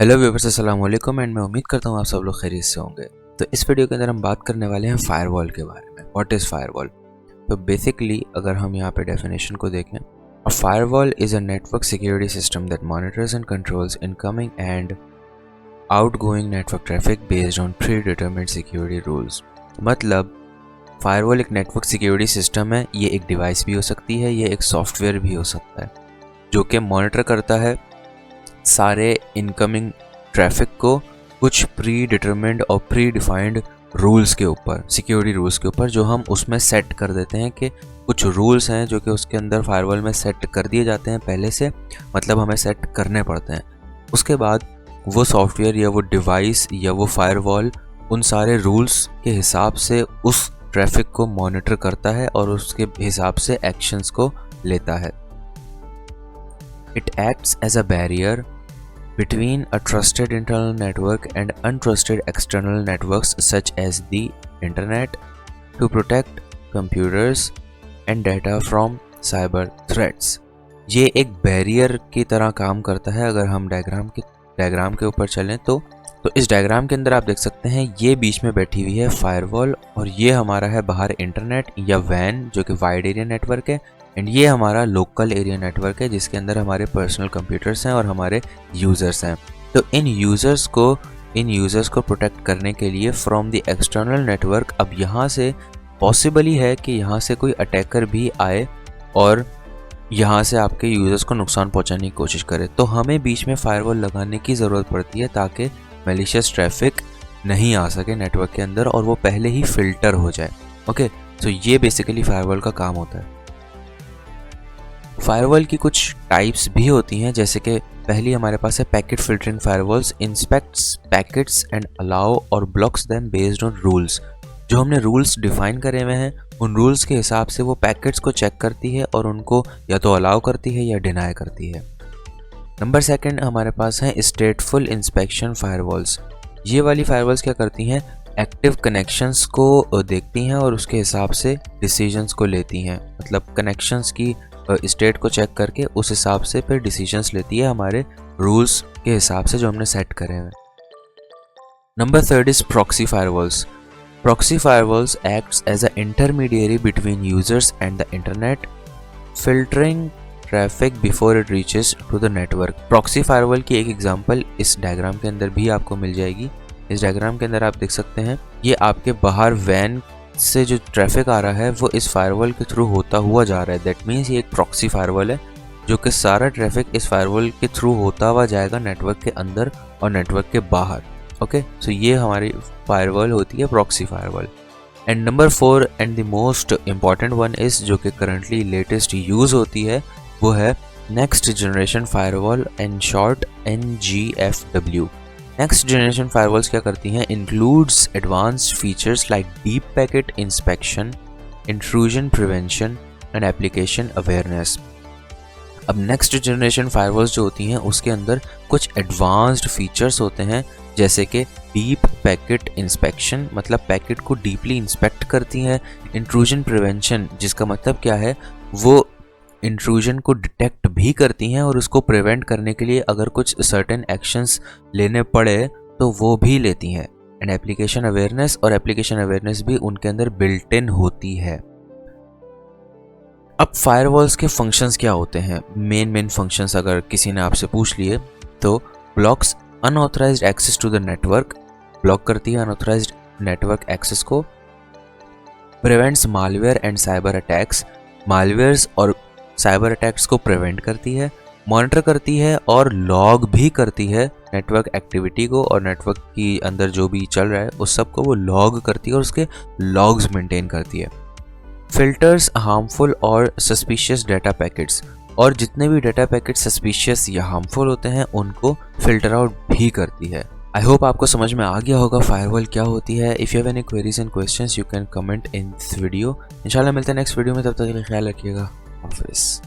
Hello viewers, अस्सलाम वालेकुम and मैं उम्मीद करता हूँ आप सब लोग खैरियत से होंगे। तो इस वीडियो के अंदर हम बात करने वाले हैं फायरवॉल के बारे में। What is firewall? तो बेसिकली अगर हम यहाँ पे डेफिनेशन को देखें, a firewall is a network security system that monitors and controls incoming and outgoing network traffic based on predetermined security rules. मतलब फायरवॉल एक नेटवर्क सिक्योरिटी सिस्टम है। ये एक डिवाइस भी हो सकती है, ये एक सॉफ्टवेयर भी हो सकता है जो कि मॉनिटर करता है सारे इनकमिंग ट्रैफिक को कुछ प्री डिटरमिन्ड और प्री डिफाइंड रूल्स के ऊपर, सिक्योरिटी रूल्स के ऊपर, जो हम उसमें सेट कर देते हैं कि कुछ रूल्स हैं जो कि उसके अंदर फायरवॉल में सेट कर दिए जाते हैं पहले से, मतलब हमें सेट करने पड़ते हैं। उसके बाद वो सॉफ्टवेयर या वो डिवाइस या वो फायरवॉल उन सारे रूल्स के हिसाब से उस ट्रैफिक को मॉनिटर करता है और उसके हिसाब से एक्शंस को लेता है। It acts as a barrier between a trusted internal network and untrusted external networks such as the internet to protect computers and data from cyber threats। ये एक बैरियर की तरह काम करता है। अगर हम डायग्राम के ऊपर चलें तो इस डायग्राम के अंदर आप देख सकते हैं ये बीच में बैठी हुई है फायरवॉल और ये हमारा है बाहर इंटरनेट या वैन जो कि वाइड एरिया नेटवर्क है, एंड ये हमारा लोकल एरिया नेटवर्क है जिसके अंदर हमारे पर्सनल कंप्यूटर्स हैं और हमारे यूज़र्स हैं। तो इन यूज़र्स को प्रोटेक्ट करने के लिए फ्रॉम द एक्सटर्नल नेटवर्क, अब यहाँ से पॉसिबल ही है कि यहाँ से कोई अटैकर भी आए और यहाँ से आपके यूज़र्स को नुकसान पहुँचाने की कोशिश करे, तो हमें बीच में फायरवॉल लगाने की ज़रूरत पड़ती है ताकि मैलिशियस ट्रैफिक नहीं आ सके नेटवर्क के अंदर और वो पहले ही फिल्टर हो जाए। ओके, तो ये बेसिकली फायरवॉल का काम होता है। फायरवॉल की कुछ टाइप्स भी होती हैं, जैसे कि पहली हमारे पास है packet filtering firewalls. Inspects packets and allow और blocks them based on rules. जो हमने रूल्स डिफाइन करे हुए हैं उन रूल्स के हिसाब से वो पैकेट्स को चेक करती है और उनको या तो अलाउ करती है या डिनाई करती है। नंबर सेकंड हमारे पास है स्टेटफुल इंस्पेक्शन फायरवॉल्स। ये वाली फायरवॉल्स क्या करती हैं? एक्टिव कनेक्शंस को देखती हैं और उसके हिसाब से डिसीजंस को लेती हैं। मतलब कनेक्शंस की स्टेट को चेक करके उस हिसाब से फिर डिसीजंस लेती है हमारे रूल्स के हिसाब से जो हमने सेट करे हैं। Number third is proxy firewalls. Proxy firewalls acts as a intermediary between users and the internet, filtering traffic before it reaches to the network. Proxy firewall की एक एग्जांपल इस डायग्राम के अंदर भी आपको मिल जाएगी। इस डायग्राम के अंदर आप देख सकते हैं ये आपके बाहर वैन से जो ट्रैफिक आ रहा है वो इस फायरवॉल के थ्रू होता हुआ जा रहा है। दैट मीन्स ये एक प्रॉक्सी फायरवॉल है जो कि सारा ट्रैफिक इस फायरवॉल के थ्रू होता हुआ जाएगा नेटवर्क के अंदर और नेटवर्क के बाहर। ओके, सो ये हमारी फायरवॉल होती है proxy firewall. And number 4 and the most important one is, जो कि करंटली लेटेस्ट यूज़ होती है, वो है next generation firewall, in short NGFW। Next generation firewalls क्या करती हैं? Includes advanced features like deep packet inspection, intrusion prevention and application awareness. अब नेक्स्ट जनरेशन फायरवॉल्स जो होती हैं उसके अंदर कुछ एडवांस्ड फीचर्स होते हैं, जैसे कि डीप पैकेट इंस्पेक्शन, मतलब पैकेट को डीपली इंस्पेक्ट करती हैं। इंट्रूजन प्रिवेंशन, जिसका मतलब क्या है, वो इंट्रूजन को डिटेक्ट भी करती हैं और उसको प्रिवेंट करने के लिए अगर कुछ सर्टेन एक्शंस लेने पड़े तो वो भी लेती हैं। एंड एप्लीकेशन अवेयरनेस, और एप्लीकेशन अवेयरनेस भी उनके अंदर बिल्ट इन होती है। अब फायरवॉल्स के फंक्शंस क्या होते हैं? मेन फंक्शंस अगर किसी ने आपसे पूछ लिए तो blocks unauthorised access to the network, block करती है अनऑथराइज्ड नेटवर्क एक्सेस को। Prevents malware and cyber attacks, malwares और साइबर अटैक्स को प्रिवेंट करती है। मॉनिटर करती है और लॉग भी करती है नेटवर्क एक्टिविटी को, और नेटवर्क की अंदर जो भी चल रहा है उस सब को वो लॉग करती है और उसके लॉग्स मेंटेन करती है। फिल्टर्स हार्मफुल और सस्पिशियस डाटा पैकेट्स, और जितने भी डाटा पैकेट सस्पिशियस या हार्मफुल होते हैं उनको फिल्टर आउट भी करती है। आई होप आपको समझ में आ गया होगा फायरवॉल क्या होती है। If you have any queries and questions you can comment in this video. इंशाल्लाह मिलते हैं नेक्स्ट वीडियो में, तब तक के लिए ख्याल रखिएगा। हाफिज़।